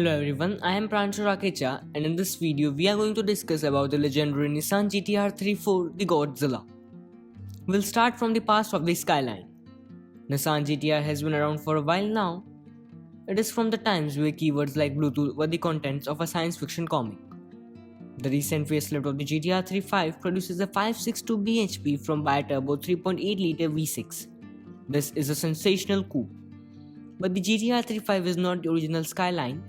Hello everyone, I am Pranshu Rakecha and in this video we are going to discuss about the legendary Nissan GTR34, the Godzilla. We'll start from the past of the Skyline. Nissan GTR has been around for a while now. It is from the times where keywords like Bluetooth were the contents of a science fiction comic. The recent facelift of the GTR35 produces a 562 bhp from bi-turbo 3.8-litre V6. This is a sensational coupe. But the GTR35 is not the original Skyline.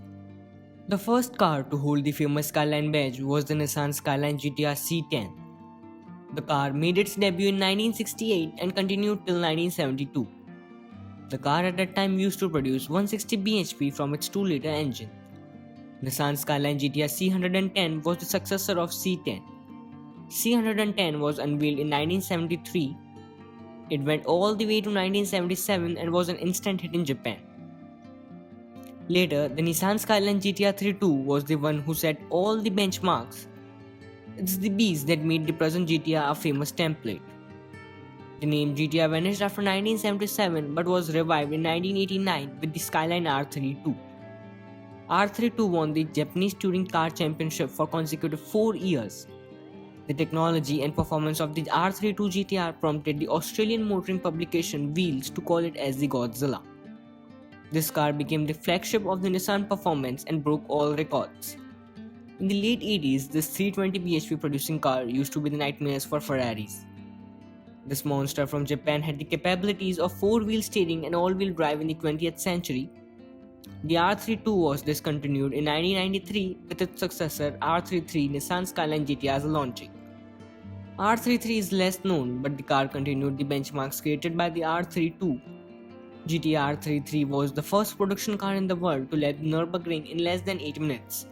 The first car to hold the famous Skyline badge was the Nissan Skyline GTR C10. The car made its debut in 1968 and continued till 1972. The car at that time used to produce 160 bhp from its 2-litre engine. Nissan Skyline GTR C110 was the successor of C10. C110 was unveiled in 1973. It went all the way to 1977 and was an instant hit in Japan. Later, the Nissan Skyline GTR32 was the one who set all the benchmarks. It's the beast that made the present GTR a famous template. The name GTR vanished after 1977 but was revived in 1989 with the Skyline R34. R32 won the Japanese Touring Car Championship for consecutive 4 years. The technology and performance of the R32 GTR prompted the Australian motoring publication Wheels to call it as the Godzilla. This car became the flagship of the Nissan performance and broke all records. In the late 80s, this 320 bhp producing car used to be the nightmares for Ferraris. This monster from Japan had the capabilities of 4-wheel steering and all-wheel drive in the 20th century. The R32 was discontinued in 1993 with its successor R33 Nissan Skyline GTR's launching. R33 is less known, but the car continued the benchmarks created by the R32. GTR33 was the first production car in the world to lap the Nürburgring in less than 8 minutes.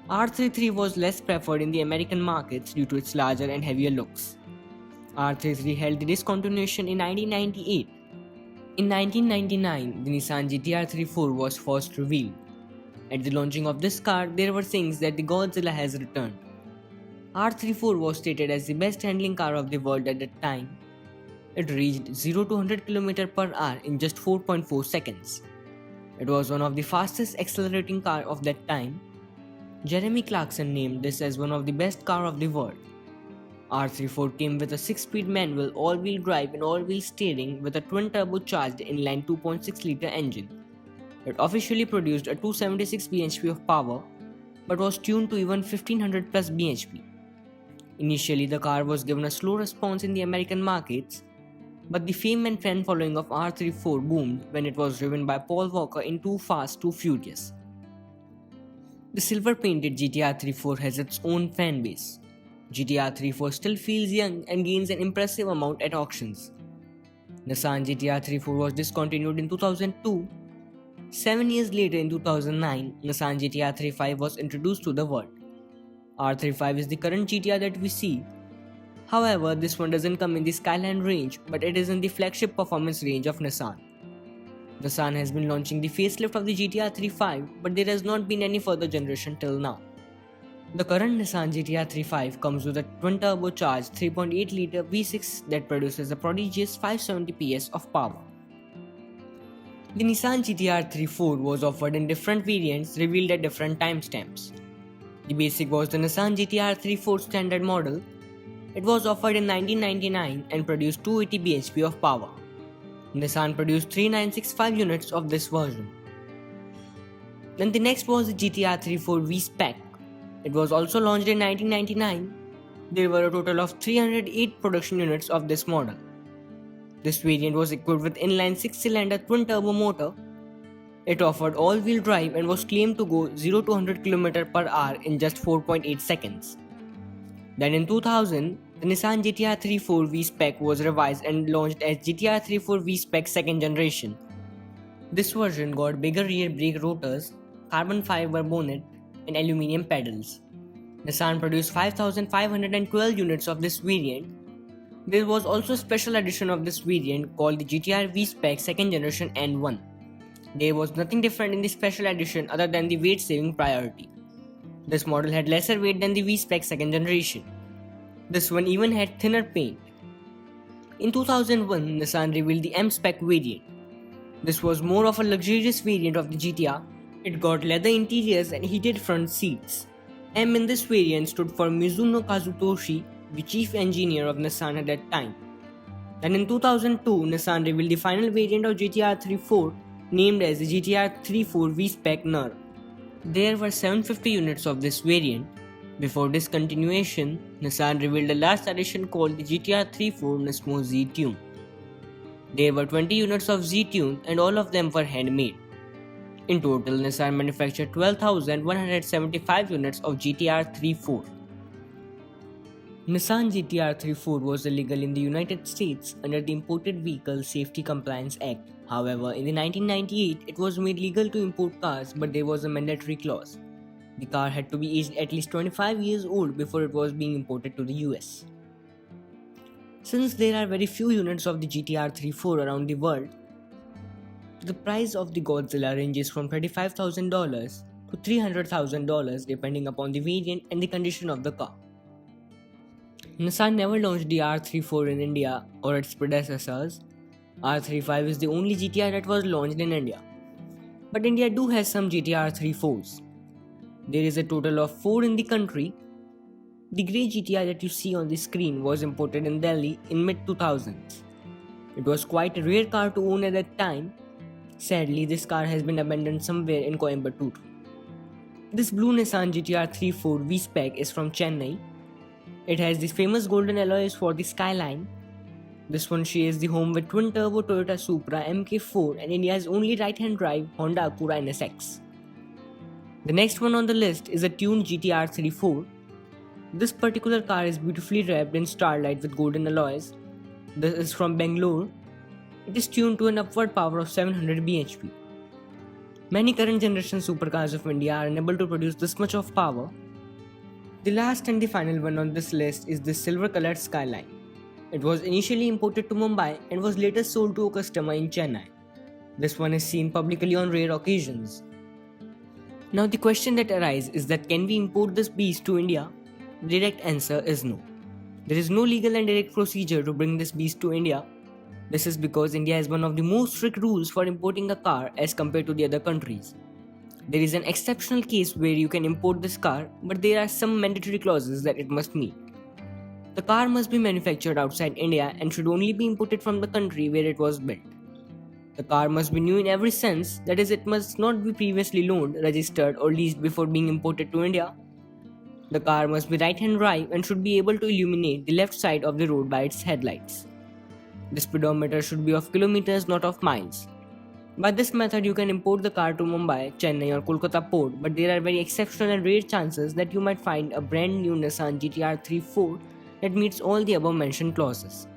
R33 was less preferred in the American markets due to its larger and heavier looks. R33 held the discontinuation in 1998. In 1999, the Nissan GTR34 was first revealed. At the launching of this car, there were things that the Godzilla has returned. R34 was stated as the best handling car of the world at that time. It reached 0 to 100 km per hour in just 4.4 seconds. It was one of the fastest accelerating car of that time. Jeremy Clarkson named this as one of the best car of the world. R34 came with a 6-speed manual all-wheel drive and all-wheel steering with a twin-turbocharged inline 2.6-litre engine. It officially produced a 276 bhp of power, but was tuned to even 1500 plus bhp. Initially, the car was given a slow response in the American markets, but the fame and fan following of R34 boomed when it was driven by Paul Walker in Too Fast, Too Furious. The silver-painted GTR34 has its own fan base. GTR34 still feels young and gains an impressive amount at auctions. Nissan GTR34 was discontinued in 2002. 7 years later in 2009, Nissan GTR35 was introduced to the world. R35 is the current GTR that we see. However, this one doesn't come in the Skyline range, but it is in the flagship performance range of Nissan. Nissan has been launching the facelift of the GTR35, but there has not been any further generation till now. The current Nissan GTR35 comes with a twin-turbocharged 3.8-litre V6 that produces a prodigious 570 PS of power. The Nissan GTR34 was offered in different variants revealed at different timestamps. The basic was the Nissan GTR34 standard model. It was offered in 1999 and produced 280 bhp of power. Nissan produced 3965 units of this version. Then the next was the GTR34 V-Spec. It was also launched in 1999. There were a total of 308 production units of this model. This variant was equipped with inline 6-cylinder twin-turbo motor. It offered all-wheel drive and was claimed to go 0 to 100 km per hour in just 4.8 seconds. Then in 2000, the Nissan GTR34 V-Spec was revised and launched as GTR34 V-Spec 2nd generation. This version got bigger rear brake rotors, carbon fiber bonnet, and aluminium pedals. Nissan produced 5,512 units of this variant. There was also a special edition of this variant called the GTR V-Spec 2nd generation N1. There was nothing different in the special edition other than the weight saving priority. This model had lesser weight than the V-Spec 2nd generation. This one even had thinner paint. In 2001, Nissan revealed the M-Spec variant. This was more of a luxurious variant of the GTR. It got leather interiors and heated front seats. M in this variant stood for Mizuno Kazutoshi, the chief engineer of Nissan at that time. Then in 2002, Nissan revealed the final variant of GTR34 named as the GTR34 V-Spec NER. There were 750 units of this variant. Before discontinuation, Nissan revealed a last edition called the GTR34 Nismo Z-Tune. There were 20 units of Z-Tune and all of them were handmade. In total, Nissan manufactured 12,175 units of GTR34. Nissan GTR34 was illegal in the United States under the Imported Vehicle Safety Compliance Act. However, in the 1998, it was made legal to import cars, but there was a mandatory clause. The car had to be aged at least 25 years old before it was being imported to the US. Since there are very few units of the GTR34 around the world, the price of the Godzilla ranges from $35,000 to $300,000 depending upon the variant and the condition of the car. Nissan never launched the R34 in India or its predecessors. R35 is the only GTR that was launched in India. But India do has some GTR34s. There is a total of 4 in the country. The grey GTR that you see on the screen was imported in Delhi in mid-2000s. It was quite a rare car to own at that time. Sadly, this car has been abandoned somewhere in Coimbatore. This blue Nissan GTR34 V-Spec is from Chennai. It has the famous golden alloys for the Skyline. This one shares the home with twin-turbo Toyota Supra MK4 and India's only right-hand drive Honda Acura NSX. The next one on the list is a tuned GTR34. This particular car is beautifully wrapped in starlight with golden alloys. This is from Bangalore. It is tuned to an upward power of 700 bhp. Many current generation supercars of India are unable to produce this much of power. The last and the final one on this list is this silver colored Skyline. It was initially imported to Mumbai and was later sold to a customer in Chennai. This one is seen publicly on rare occasions. Now the question that arises is that can we import this beast to India? The direct answer is no. There is no legal and direct procedure to bring this beast to India. This is because India has one of the most strict rules for importing a car as compared to the other countries. There is an exceptional case where you can import this car, but there are some mandatory clauses that it must meet. The car must be manufactured outside India and should only be imported from the country where it was built. The car must be new in every sense, that is, it must not be previously loaned, registered or leased before being imported to India. The car must be right-hand drive and should be able to illuminate the left side of the road by its headlights. The speedometer should be of kilometers, not of miles. By this method, you can import the car to Mumbai, Chennai or Kolkata port, but there are very exceptional and rare chances that you might find a brand new Nissan GTR34 that meets all the above mentioned clauses.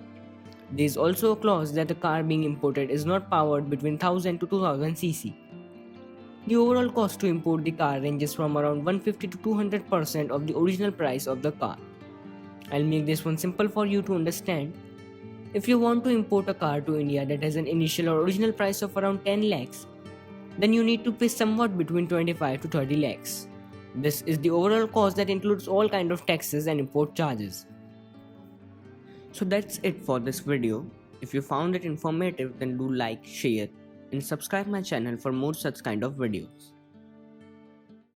There is also a clause that the car being imported is not powered between 1000 to 2000 cc. The overall cost to import the car ranges from around 150 to 200% of the original price of the car. I'll make this one simple for you to understand. If you want to import a car to India that has an initial or original price of around 10 lakhs, then you need to pay somewhat between 25 to 30 lakhs. This is the overall cost that includes all kind of taxes and import charges. So that's it for this video. If you found it informative, then do like, share and subscribe my channel for more such kind of videos.